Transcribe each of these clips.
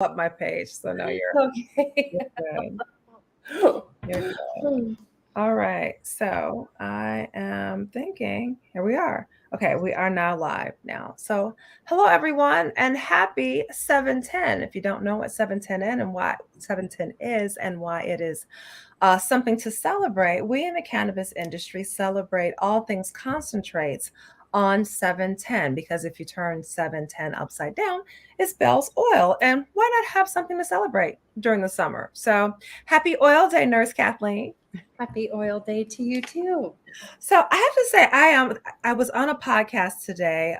up my page. So no, Okay. you're good. You're good. All right. So I am thinking, here we are. Okay, we are now live now. So hello everyone and happy 710. If you don't know what 710 is and why 710 is and why it is something to celebrate, we in the cannabis industry celebrate all things concentrates on 710 because if you turn 710 upside down, it spells oil. And why not have something to celebrate during the summer? So happy Oil Day, Nurse Kathleen. Happy Oil Day to you too. So I have to say, I was on a podcast today,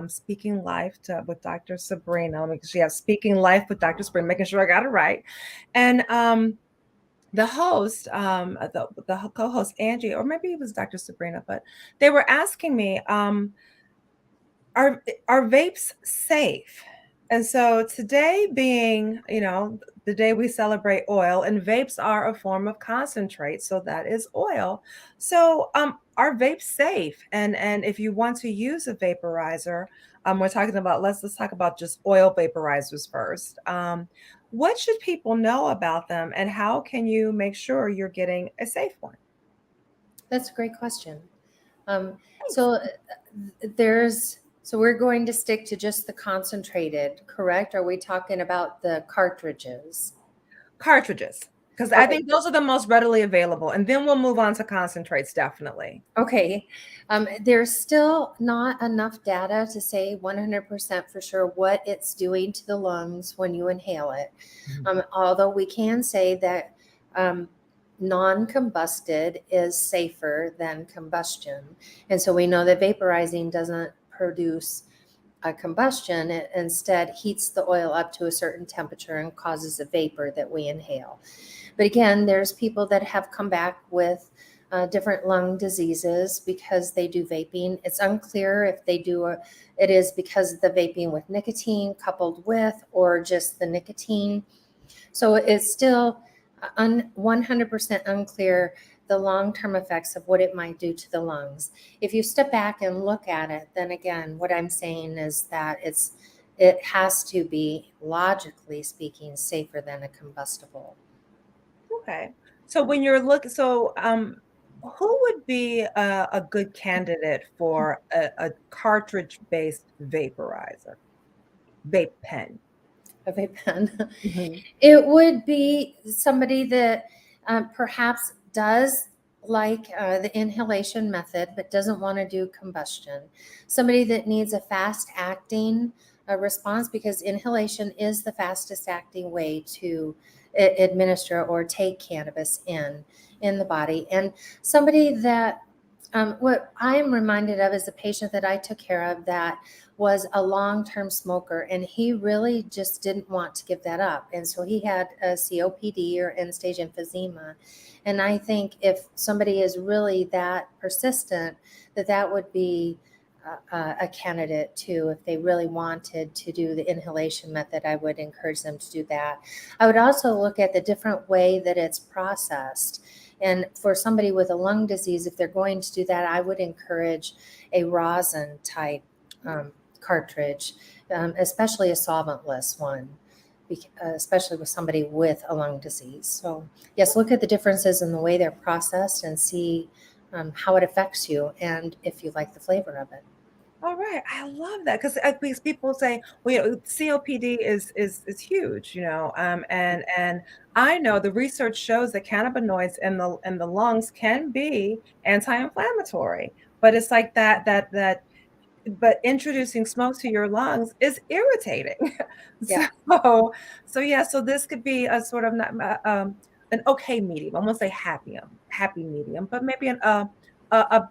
speaking life with Dr. Sabrina. Let me, yeah, speaking life with Dr. Sabrina, making sure I got it right, and the host, the co-host Angie, or maybe it was Dr. Sabrina, but they were asking me, are vapes safe? And so today being, the day we celebrate oil, and vapes are a form of concentrate, so that is oil. So are vapes safe? And if you want to use a vaporizer, we're talking about let's talk about just oil vaporizers first. What should people know about them, and how can you make sure you're getting a safe one? That's a great question. Um, Thanks. so there's so we're going to stick to just the concentrated, correct? Are we talking about the cartridges? Cartridges, because I Okay. think those are the most readily available, and then we'll move on to concentrates, definitely. Okay. There's still not enough data to say 100% for sure what it's doing to the lungs when you inhale it. Mhm. Although we can say that non-combusted is safer than combustion. And so we know that vaporizing doesn't produce a combustion. It instead heats the oil up to a certain temperature and causes a vapor that we inhale. But again, there's people that have come back with different lung diseases because they do vaping. It's unclear if they do it is because of the vaping with nicotine coupled with, or just the nicotine. So it's still 100% unclear the long-term effects of what it might do to the lungs. If you step back and look at it, then again, what I'm saying is that it has to be, logically speaking, safer than a combustible. Okay. So when you're looking, who would be a good candidate for a cartridge-based vaporizer, vape pen? A vape pen. Mhm. It would be somebody that perhaps does like the inhalation method but doesn't want to do combustion. Somebody that needs a fast acting response, because inhalation is the fastest acting way to administer or take cannabis in the body. And somebody that what I'm reminded of is a patient that I took care of that was a long-term smoker, and he really just didn't want to give that up. And so he had a COPD, or end-stage emphysema. And I think if somebody is really that persistent, that would be a candidate too. If they really wanted to do the inhalation method, I would encourage them to do that. I would also look at the different way that it's processed. And for somebody with a lung disease, if they're going to do that, I would encourage a rosin type cartridge, especially a solventless one, especially with somebody with a lung disease. So, yes, look at the differences in the way they're processed and see how it affects you and if you like the flavor of it. All right, I love that because people say, well, COPD is huge, and I know the research shows that cannabinoids in the lungs can be anti-inflammatory, but it's like that. But introducing smoke to your lungs is irritating. Yeah. So, so yeah, so this could be a sort of an okay medium. I won't say happy medium, but maybe a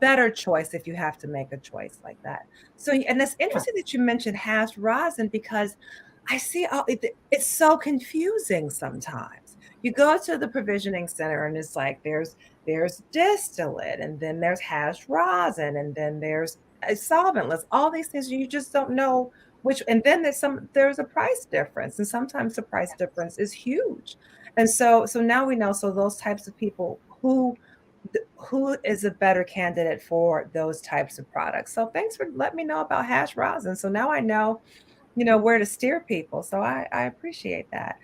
better choice if you have to make a choice like that. So, and it's interesting that you mentioned hash rosin because I see it's so confusing sometimes. You go to the provisioning center and it's like there's distillate and then there's hash rosin and then there's solventless, all these things you just don't know which, and then there's a price difference, and sometimes the price difference is huge. And so now we know, so those types of people who is a better candidate for those types of products. So thanks for letting me know about hash rosin. So now I know where to steer people. So I appreciate that.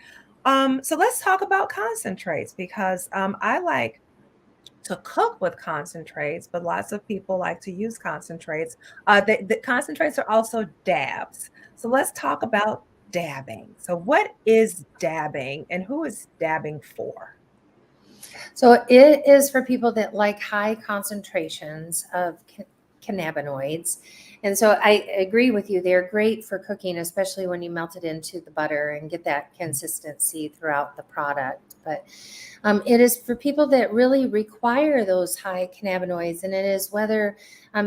So let's talk about concentrates because I like to cook with concentrates, but lots of people like to use concentrates. The concentrates are also dabs. So let's talk about dabbing. So what is dabbing and who is dabbing for? So it is for people that like high concentrations of cannabinoids. And so I agree with you. They're great for cooking, especially when you melt it into the butter and get that consistency throughout the product. But it is for people that really require those high cannabinoids, and it is whether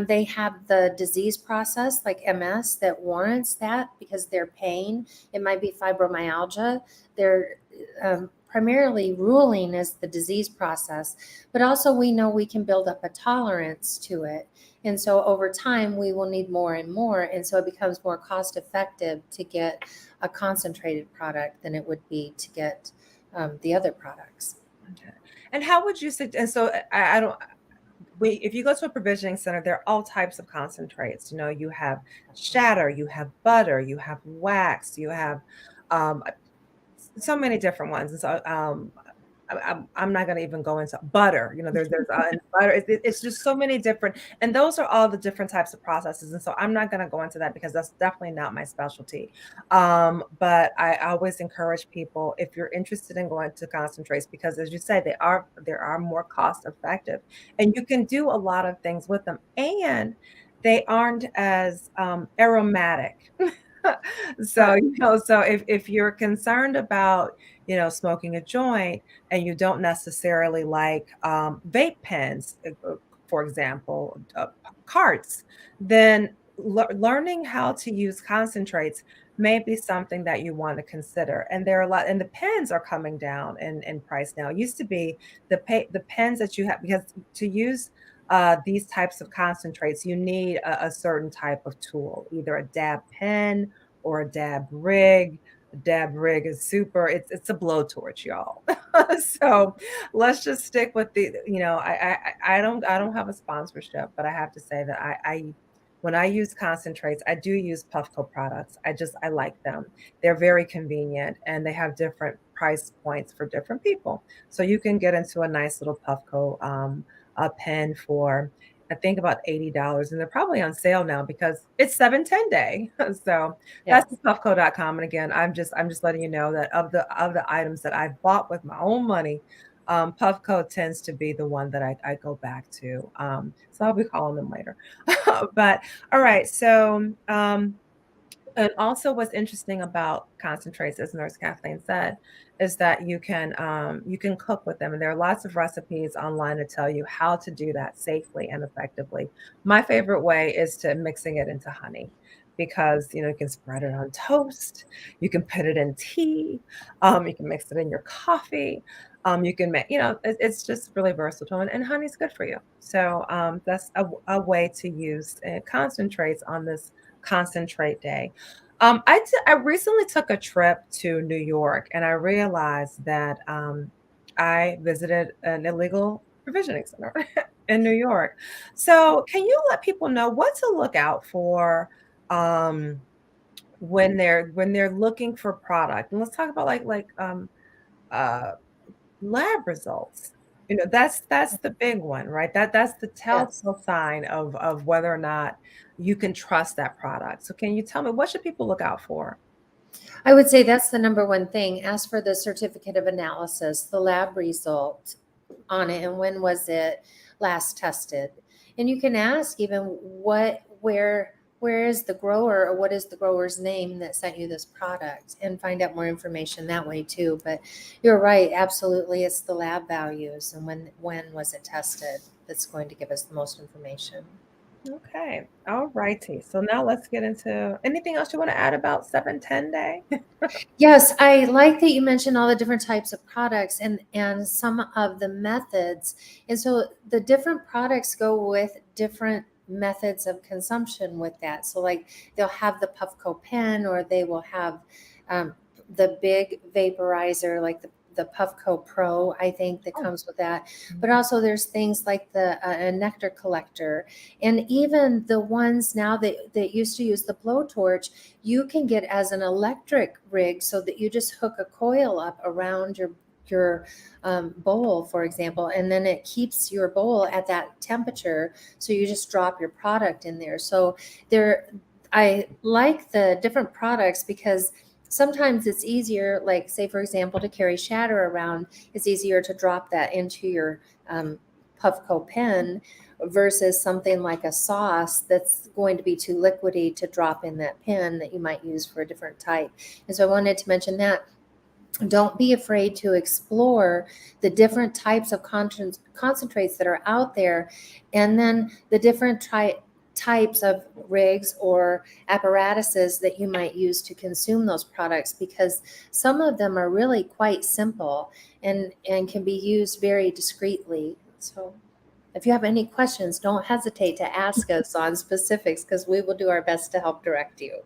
they have the disease process like MS that warrants that because their pain. It might be fibromyalgia. They're primarily ruling as the disease process, but also we know we can build up a tolerance to it. And so over time, we will need more and more. And so it becomes more cost effective to get a concentrated product than it would be to get the other products. Okay. And how would you suggest? And so I don't. If you go to a provisioning center, there are all types of concentrates. You have shatter, you have butter, you have wax, you have um, so many different ones. And so I'm not going to even go into butter. There's and butter. It's just so many different, and those are all the different types of processes. And so I'm not going to go into that because that's definitely not my specialty. But I always encourage people if you're interested in going to concentrates because, as you say, they are more cost effective, and you can do a lot of things with them, and they aren't as aromatic. So, Correct. so if you're concerned about, smoking a joint and you don't necessarily like vape pens, for example, carts, then learning how to use concentrates may be something that you want to consider. And there are a lot, and the pens are coming down in price now. It used to be the pens that you have because to use these types of concentrates, you need a certain type of tool, either a dab pen or a dab rig. A dab rig is super. It's a blowtorch, y'all. So let's just stick with I don't have a sponsorship, but I have to say that I when I use concentrates, I do use Puffco products. I like them. They're very convenient and they have different price points for different people. So you can get into a nice little Puffco a pen for I think about $80, and they're probably on sale now because it's 7/10 day. So that's Yes. puffco.com. And again, I'm just letting you know that of the items that I've bought with my own money, Puffco tends to be the one that I go back to. So I'll be calling them later. But all right, so and also what's interesting about concentrates, as Nurse Kathleen said, is that you can cook with them. And there are lots of recipes online to tell you how to do that safely and effectively. My favorite way is to mixing it into honey because you can spread it on toast, you can put it in tea, you can mix it in your coffee. You can make, it's just really versatile and honey's good for you. So that's a way to use concentrates on this concentrate day. I recently took a trip to New York and I realized that I visited an illegal provisioning center in New York. So, can you let people know what to look out for um, when they're looking for product? And let's talk about uh, lab results. That's the big one, right? That's the Yes. telltale sign of whether or not you can trust that product. So can you tell me what should people look out for? I would say that's the number one thing. Ask for the certificate of analysis, the lab result on it, and when was it last tested. And you can ask even where is the grower or what is the grower's name that sent you this product and find out more information that way too. But you're right, absolutely. It's the lab values and when was it tested that's going to give us the most information. Okay. All righty. So now let's get into anything else you want to add about 710 day? Yes, I like that you mentioned all the different types of products and some of the methods. And so the different products go with different methods of consumption with that. So like they'll have the Puffco pen or they will have the big vaporizer like the Puffco Pro, I think, that Oh, comes with that. But also there's things like the a nectar collector, and even the ones now that used to use the blowtorch, you can get as an electric rig, so that you just hook a coil up around your bowl, for example, and then it keeps your bowl at that temperature. So you just drop your product in there. So there, I like the different products because sometimes it's easier, like say for example, to carry shatter around, it's easier to drop that into your Puffco pen versus something like a sauce that's going to be too liquidy to drop in that pen that you might use for a different type. And so I wanted to mention that. Don't be afraid to explore the different types of concentrates that are out there, and then the different types of rigs or apparatuses that you might use to consume those products, because some of them are really quite simple and can be used very discreetly. So if you have any questions, don't hesitate to ask us on specifics, because we will do our best to help direct you.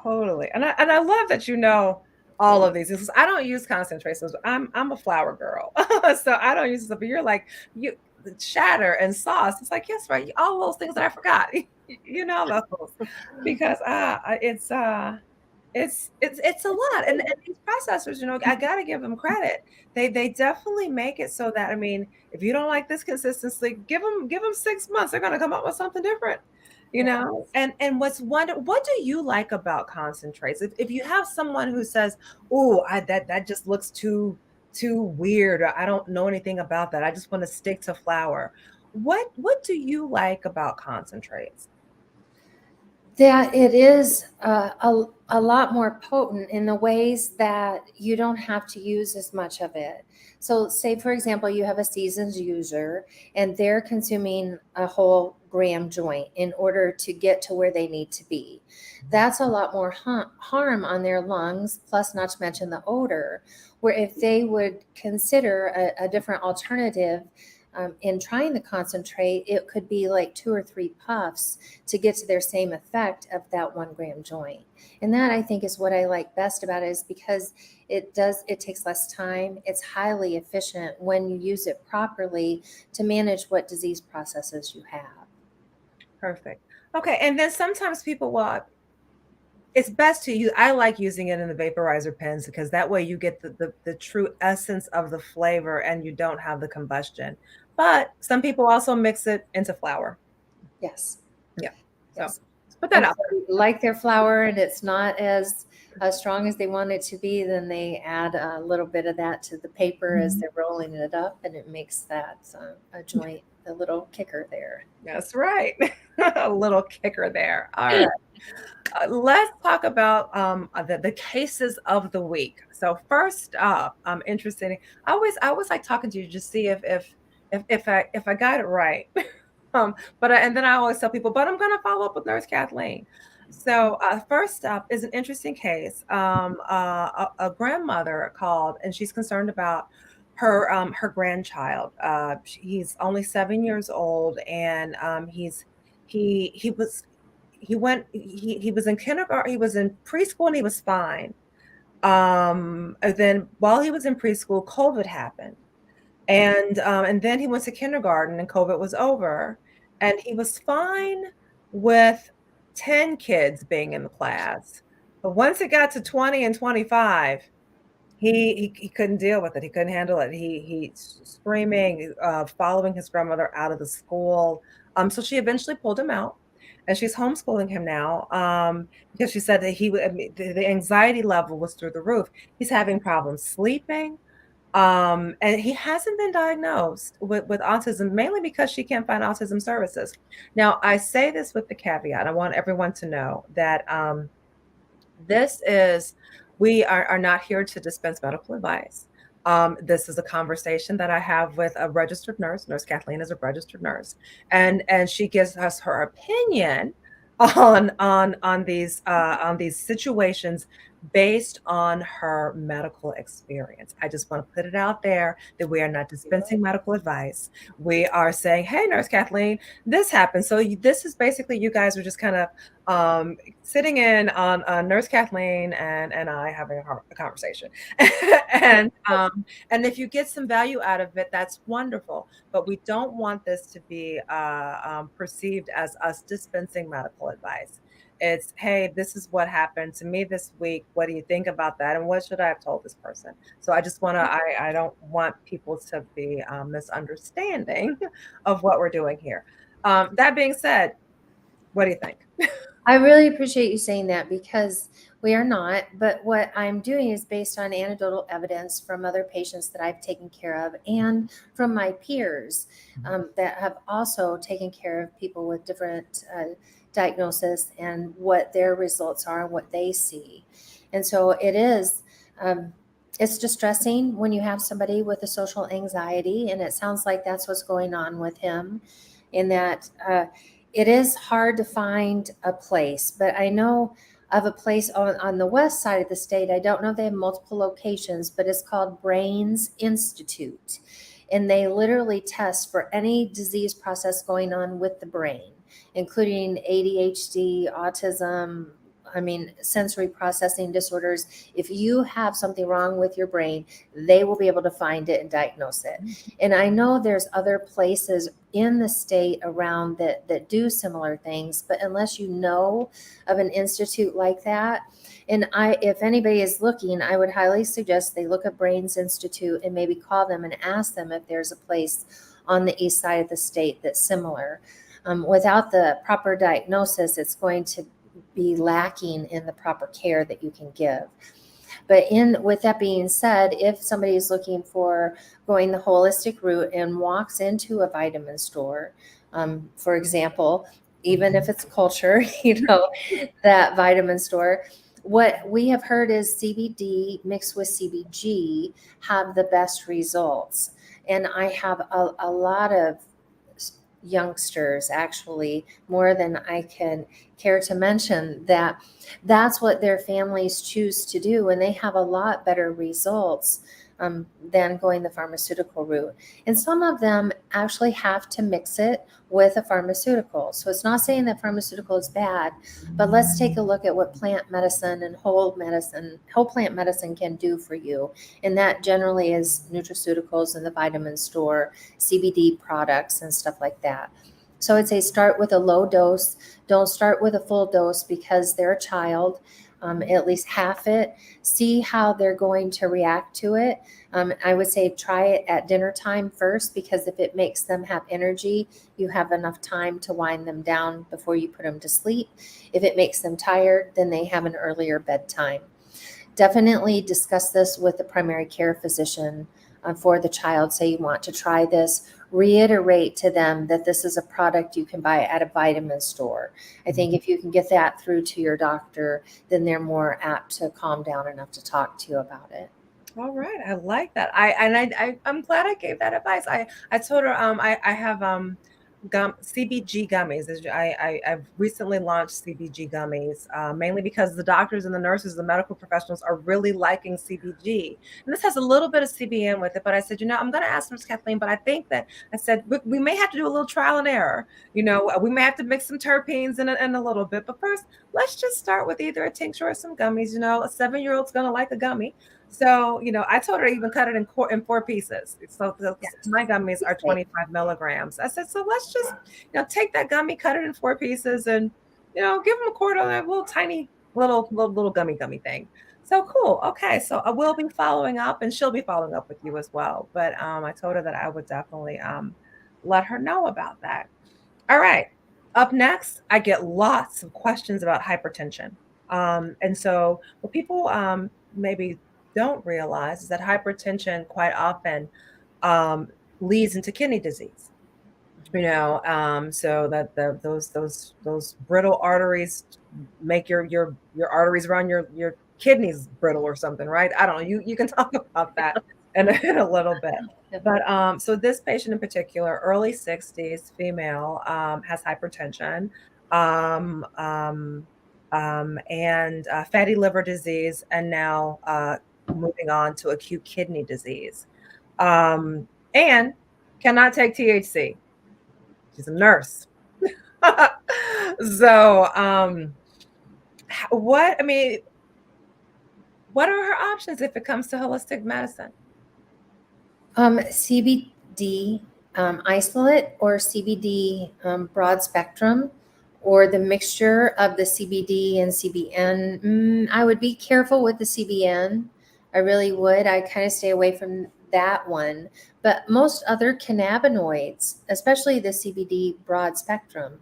totally. And I love that you know all of these. Because I don't use concentrations. I'm a flour girl, so I don't use it. But you're like you shatter and sauce. It's like yes, right. All those things that I forgot. You know those because it's a lot, and these processors, you know, I got to give them credit. They definitely make it so that I mean, if you don't like this consistency, give them 6 months. They're going to come up with something different, you Yeah. know. And what do you like about concentrates? If you have someone who says, "Oh, that just looks too weird," or "I don't know anything about that. I just want to stick to flour." What do you like about concentrates? That it is a lot more potent in the ways that you don't have to use as much of it. So, say for example, you have a seasoned user and they're consuming a whole gram joint in order to get to where they need to be. That's a lot more harm on their lungs, plus, not to mention the odor. Where if they would consider a different alternative, in trying the concentrate, it could be like 2 or 3 puffs to get to their same effect of that 1 gram joint. And that, I think, is what I like best about it, is because it takes less time. It's highly efficient when you use it properly to manage what disease processes you have. Perfect. Okay, and then sometimes people will it's best to use I like using it in the vaporizer pens because that way you get the true essence of the flavor and you don't have the combustion. But some people also mix it into flour. Yes. Yeah. So Yes. let's put that If out they like their flour and it's not as strong as they want it to be, then they add a little bit of that to the paper as there. they're rolling it up, and it makes that a joint, a little kicker there. That's right. A little kicker there. All right. Let's talk about the cases of the week. So first up, I'm interested in, I always like talking to you just see if I got it right. And then I always tell people, but I'm going to follow up with Nurse Kathleen. So first up is an interesting case. A grandmother called and she's concerned about her grandchild. He's only 7 years old, and he was he was in kindergarten, he was in preschool, and he was fine. And then while he was in preschool, COVID happened. And then he went to kindergarten and COVID was over. And he was fine with 10 kids being in the class. But once it got to 20 and 25, he couldn't deal with it. He couldn't handle it. He screaming, following his grandmother out of the school. So she eventually pulled him out, and she's homeschooling him now. Because she said that I mean, the anxiety level was through the roof. He's having problems sleeping. And he hasn't been diagnosed with autism, mainly because she can't find autism services. Now, I say this with the caveat. I want everyone to know that this is, we are not here to dispense medical advice. This is a conversation that I have with a registered nurse. Nurse Kathleen is a registered nurse, and she gives us her opinion on these situations based on her medical experience. I just want to put it out there that we are not dispensing medical advice. We are saying, hey, Nurse Kathleen, this happened. So this is basically, you guys are just kind of sitting in on Nurse Kathleen and I having a conversation. And if you get some value out of it, that's wonderful. But we don't want this to be perceived as us dispensing medical advice. It's, hey, this is what happened to me this week. What do you think about that? And what should I have told this person? So I just want to, I don't want people to be misunderstanding of what we're doing here. That being said, what do you think? I really appreciate you saying that because we are not. But what I'm doing is based on anecdotal evidence from other patients that I've taken care of and from my peers that have also taken care of people with different diagnosis and what their results are and what they see. And so it is. It's distressing when you have somebody with a social anxiety, and it sounds like that's what's going on with him, in that it is hard to find a place, but I know of a place on the west side of the state. I don't know if they have multiple locations, but it's called Brains Institute. And they literally test for any disease process going on with the brain, including ADHD, autism, sensory processing disorders. If you have something wrong with your brain, they will be able to find it and diagnose it. And I know there's other places in the state around that do similar things, but unless you know of an institute like that, and if anybody is looking, I would highly suggest they look at Brains Institute and maybe call them and ask them if there's a place on the east side of the state that's similar. Without the proper diagnosis, it's going to be lacking in the proper care that you can give. But with that being said, if somebody is looking for going the holistic route and walks into a vitamin store, for example, even if it's culture, that vitamin store, what we have heard is CBD mixed with CBG have the best results. And I have a lot of youngsters, actually, more than I can care to mention, that's what their families choose to do, and they have a lot better results than going the pharmaceutical route. And some of them actually have to mix it with a pharmaceutical. So it's not saying that pharmaceutical is bad, but let's take a look at what plant medicine and whole plant medicine can do for you. And that generally is nutraceuticals in the vitamin store, CBD products, and stuff like that. So I'd say start with a low dose. Don't start with a full dose because they're a child. At least half it. See how they're going to react to it. I would say try it at dinner time first, because if it makes them have energy, you have enough time to wind them down before you put them to sleep. If it makes them tired, then they have an earlier bedtime. Definitely discuss this with the primary care physician for the child. Say you want to try this. Reiterate to them that this is a product you can buy at a vitamin store. I think if you can get that through to your doctor, then they're more apt to calm down enough to talk to you about it. All right, I like that. I'm glad I gave that advice. I told her I have CBG gummies. I've recently launched CBG gummies, mainly because the doctors and the nurses, the medical professionals are really liking CBG. And this has a little bit of CBN with it, but I said, I'm going to ask Ms. Kathleen, but I think that I said we may have to do a little trial and error. We may have to mix some terpenes in a little bit, but first, let's just start with either a tincture or some gummies. A 7-year-old's going to like a gummy. So, I told her to even cut it in 4 pieces. So my gummies are 25 milligrams. I said, so let's just, take that gummy, cut it in 4 pieces, and, give them a quarter of that little tiny little gummy thing. So cool. Okay. So I will be following up, and she'll be following up with you as well. But I told her that I would definitely let her know about that. All right. Up next, I get lots of questions about hypertension. And so what people maybe don't realize is that hypertension quite often leads into kidney disease. So that those brittle arteries make your arteries run your kidneys brittle or something, right? I don't know. You can talk about that in a little bit. But so this patient in particular, early 60s, female, has hypertension. and fatty liver disease, and now moving on to acute kidney disease. And cannot take THC. She's a nurse. So, what, I mean, what are her options if it comes to holistic medicine? CBD isolate or CBD broad spectrum, or the mixture of the CBD and CBN. I would be careful with the CBN. I really would. I kind of stay away from that one. But most other cannabinoids, especially the CBD broad spectrum,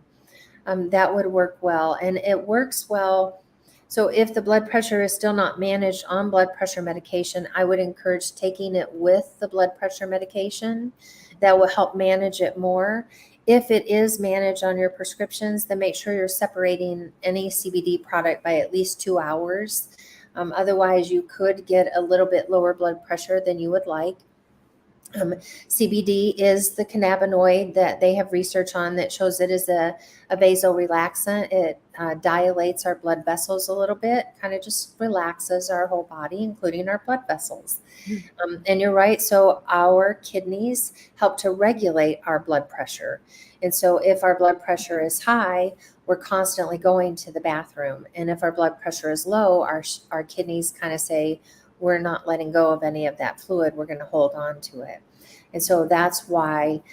that would work well. And it works well. So if the blood pressure is still not managed on blood pressure medication, I would encourage taking it with the blood pressure medication. That will help manage it more. If it is managed on your prescriptions, then make sure you're separating any CBD product by at least 2 hours. Otherwise, you could get a little bit lower blood pressure than you would like. CBD is the cannabinoid that they have research on that shows it is a vasorelaxant. It dilates our blood vessels a little bit, kind of just relaxes our whole body, including our blood vessels. And you're right. So our kidneys help to regulate our blood pressure. And so if our blood pressure is high, we're constantly going to the bathroom. And if our blood pressure is low, our kidneys kind of say, we're not letting go of any of that fluid. We're going to hold on to it. And so that's why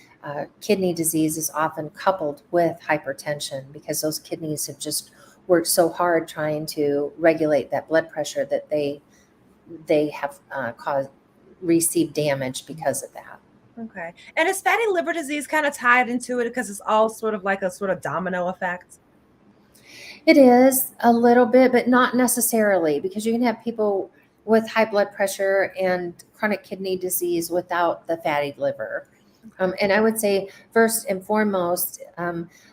kidney disease is often coupled with hypertension, because those kidneys have just worked so hard trying to regulate that blood pressure that they have received damage because of that. Okay. And is fatty liver disease kind of tied into it because it's all sort of like a sort of domino effect? It is a little bit, but not necessarily, because you can have people with high blood pressure and chronic kidney disease without the fatty liver. And I would say, first and foremost,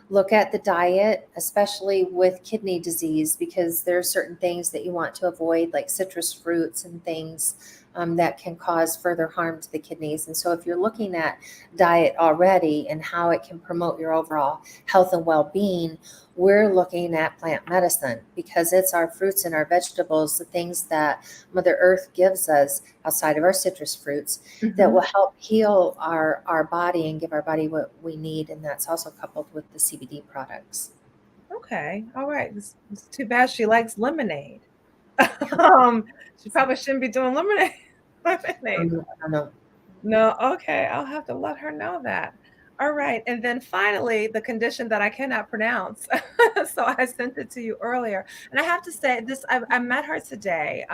look at the diet, especially with kidney disease, because there are certain things that you want to avoid, like citrus fruits and things that can cause further harm to the kidneys. And so if you're looking at diet already and how it can promote your overall health and well-being, we're looking at plant medicine, because it's our fruits and our vegetables, the things that Mother Earth gives us outside of our citrus fruits, that will help heal our body and give our body what we need. And that's also coupled with the CBD products. Okay. All right. It's too bad she likes lemonade. She probably shouldn't be doing lemonade. Lemonade. I don't know. No, okay. I'll have to let her know that. All right. And then finally, the condition that I cannot pronounce. So I sent it to you earlier. And I have to say this, I met her today.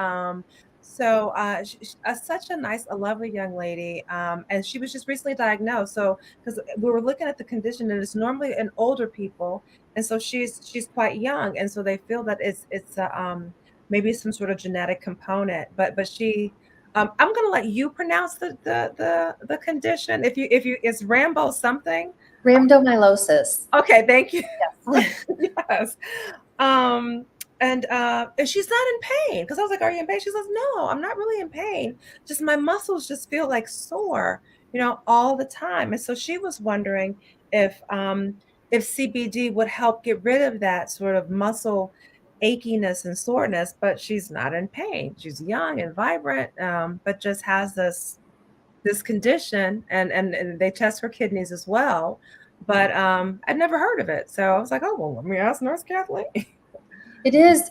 She's such a nice, a lovely young lady. And she was just recently diagnosed. So, because we were looking at the condition, and it's normally in older people. And so she's quite young. And so they feel that it's maybe some sort of genetic component, but she, I'm gonna let you pronounce the condition. If you it's Rambo something. Rhabdomyolysis. Okay, thank you. Yes. Yes. Um, and she's not in pain, because I was like, "Are you in pain?" She says, "No, I'm not really in pain. Just my muscles just feel like sore, all the time." And so she was wondering if CBD would help get rid of that sort of muscle achiness and soreness, but she's not in pain. She's young and vibrant, but just has this condition, and they test her kidneys as well. But I'd never heard of it. So I was like, oh, well, let me ask Nurse Kathleen. It is,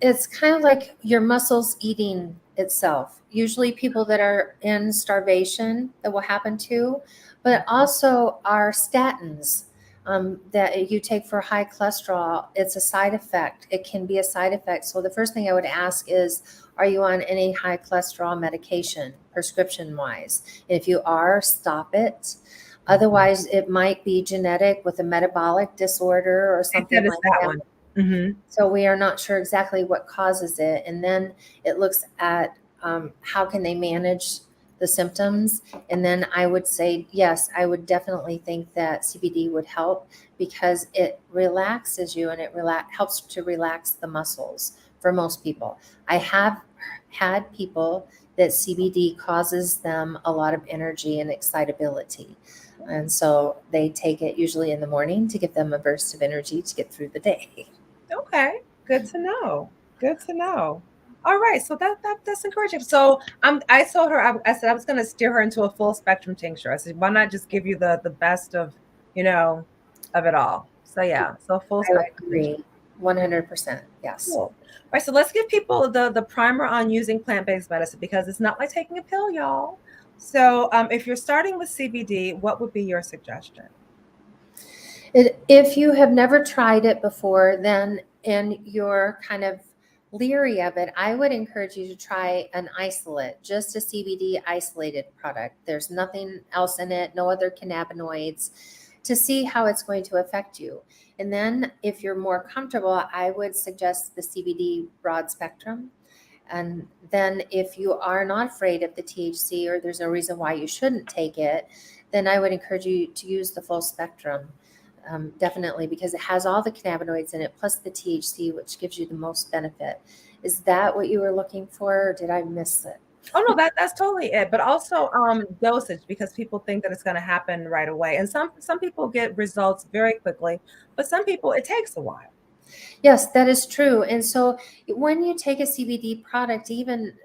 it's kind of like your muscles eating itself. Usually people that are in starvation, that will happen to, but also our statins that you take for high cholesterol, it's a side effect. It can be a side effect. So the first thing I would ask is, are you on any high cholesterol medication, prescription wise? If you are, stop it. Otherwise, it might be genetic with a metabolic disorder or They something said it's like that that. one. Mm-hmm. So we are not sure exactly what causes it. And then it looks at how can they manage the symptoms. And then I would say, yes, I would definitely think that CBD would help, because it relaxes you and it helps to relax the muscles for most people. I have had people that CBD causes them a lot of energy and excitability. And so they take it usually in the morning to give them a burst of energy to get through the day. Okay. Good to know. Good to know. All right, so that's encouraging. So I told her I said I was going to steer her into a full spectrum tincture. I said, why not just give you the best of, you know, of it all. So yeah, so full I would spectrum tincture. agree 100%. Yes. Cool. All right, so let's give people the primer on using plant-based medicine because it's not like taking a pill, y'all. So if you're starting with CBD, what would be your suggestion? If you have never tried it before, then and you're kind of leery of it, I would encourage you to try an isolate, just a CBD isolated product. There's nothing else in it, no other cannabinoids, to see how it's going to affect you. And then if you're more comfortable, I would suggest the CBD broad spectrum. And then if you are not afraid of the THC or there's no reason why you shouldn't take it, then I would encourage you to use the full spectrum. Definitely, because it has all the cannabinoids in it, plus the THC, which gives you the most benefit. Is that what you were looking for, or did I miss it? Oh no, that's totally it. But also dosage because people think that it's going to happen right away. And some people get results very quickly, but some people it takes a while. Yes, that is true. And so when you take a CBD product, even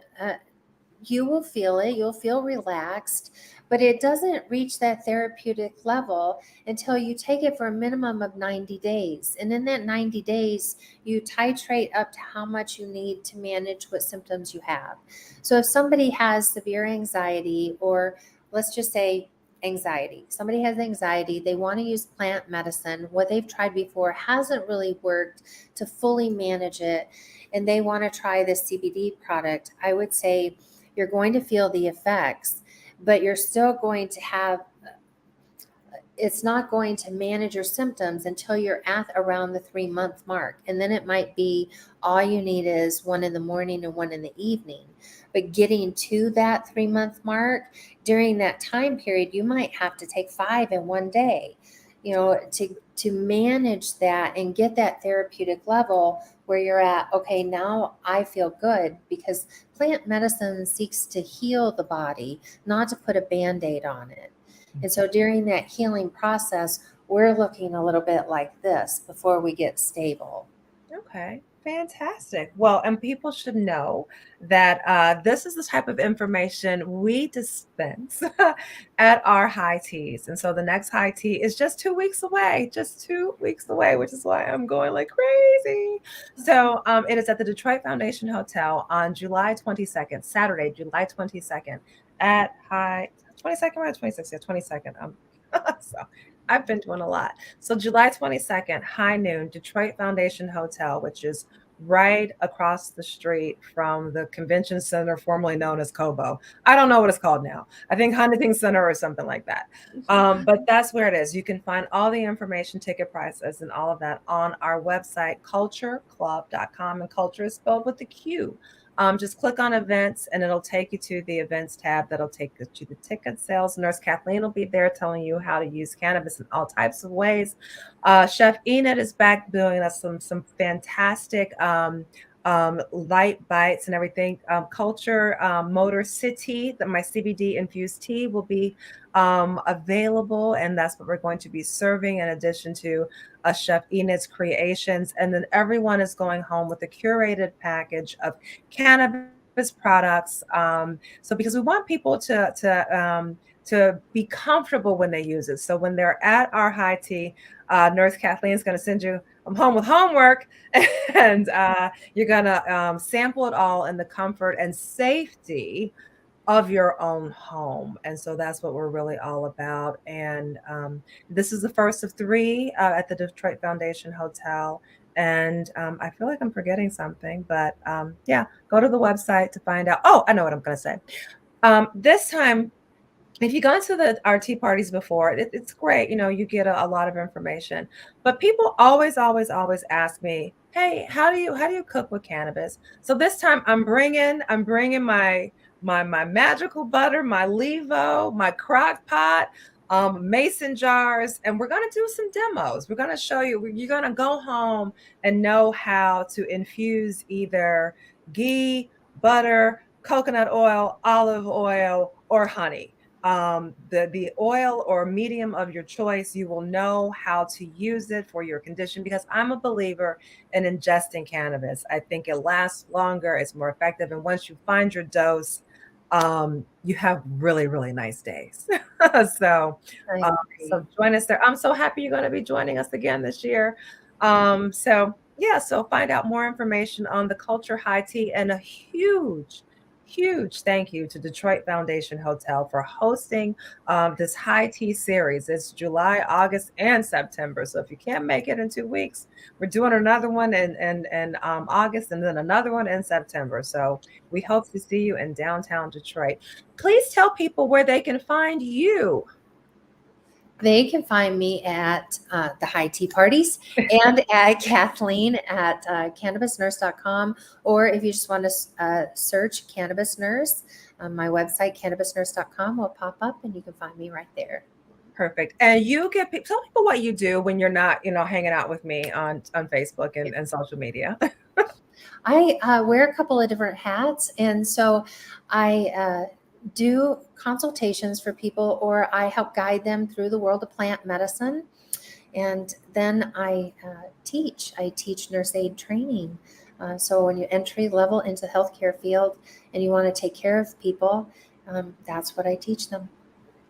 you will feel it, you'll feel relaxed, but it doesn't reach that therapeutic level until you take it for a minimum of 90 days. And in that 90 days, you titrate up to how much you need to manage what symptoms you have. So if somebody has severe anxiety, or let's just say anxiety, somebody has anxiety, they want to use plant medicine, what they've tried before hasn't really worked to fully manage it, and they want to try this CBD product, I would say you're going to feel the effects, but you're still going to have, it's not going to manage your symptoms until you're at around the 3 month mark. And then it might be all you need is one in the morning and one in the evening. But getting to that 3 month mark, during that time period, you might have to take 5 in one day, to manage that and get that therapeutic level where you're at, okay, now I feel good, because plant medicine seeks to heal the body, not to put a band-aid on it. And so during that healing process, we're looking a little bit like this before we get stable. Okay, fantastic. Well, and people should know that this is the type of information we dispense at our high teas. And so the next high tea is just 2 weeks away, which is why I'm going like crazy. So it is at the Detroit Foundation Hotel on July 22nd, Saturday, July 22nd at high 22nd or 26th, yeah, 22nd. So I've been doing a lot. So July 22nd, high noon, Detroit Foundation Hotel, which is right across the street from the convention center formerly known as Cobo. I don't know what it's called now. I think Huntington Center or something like that. But that's where it is. You can find all the information, ticket prices, and all of that on our website, cultureclub.com. And culture is spelled with a Q. Just click on events and it'll take you to the events tab that'll take you to the ticket sales. Nurse Cathleen will be there telling you how to use cannabis in all types of ways. Chef Enid is back doing us some fantastic light bites and everything. Culture Motor City, that my CBD infused tea will be available, and that's what we're going to be serving in addition to Chef Enid's creations. And then everyone is going home with a curated package of cannabis products. So because we want people to be comfortable when they use it. So when they're at our high tea, Nurse Kathleen is going to send you home with homework, and you're going to sample it all in the comfort and safety of your own home. And so that's what we're really all about. And this is the first of three at the Detroit Foundation Hotel. And I feel like I'm forgetting something, but yeah, go to the website to find out. Oh, I know what I'm going to say. This time, if you've gone to the RT parties before, it's great. You get a lot of information, but people always ask me, "Hey, how do you cook with cannabis?" So this time I'm bringing my magical butter, my Levo, my crock pot, mason jars, and we're gonna do some demos. We're gonna show you. You're gonna go home and know how to infuse either ghee, butter, coconut oil, olive oil, or honey. the oil or medium of your choice, you will know how to use it for your condition, because I'm a believer in ingesting cannabis. I think it lasts longer, it's more effective, and once you find your dose, you have really, really nice days. so, I so agree. join us there. I'm so happy you're going to be joining us again this year. So yeah, so find out more information on the Culture High Tea, and a huge thank you to Detroit Foundation Hotel for hosting this high tea series. It's July, August, and September. So if you can't make it in 2 weeks, we're doing another one in August, and then another one in September. So we hope to see you in downtown Detroit. Please tell people where they can find you. They can find me at the high tea parties and at Cathleen at cannabisnurse.com. Or if you just want to search Cannabis Nurse, my website, cannabisnurse.com, will pop up and you can find me right there. Perfect. And you get tell people what you do when you're not, hanging out with me on Facebook and social media. I wear a couple of different hats. And so I do consultations for people, or I help guide them through the world of plant medicine. And then I teach. I teach nurse aid training. So when you're entry level into the healthcare field and you want to take care of people, that's what I teach them.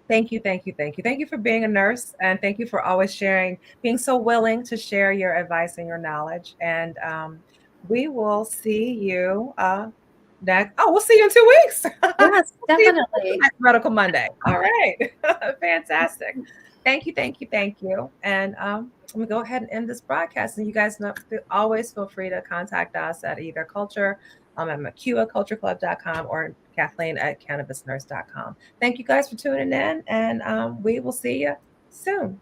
Thank you, thank you, thank you. Thank you for being a nurse, and thank you for always sharing, being so willing to share your advice and your knowledge. And we will see you next. Oh, we'll see you in 2 weeks. Yes, See you definitely. next Medical Monday. All right. Fantastic. Thank you, thank you, thank you. And I'm gonna go ahead and end this broadcast. And you guys know, always feel free to contact us at either Culture at McCua@cultureclub.com, or Kathleen at cannabisnurse.com. Thank you guys for tuning in, and we will see you soon.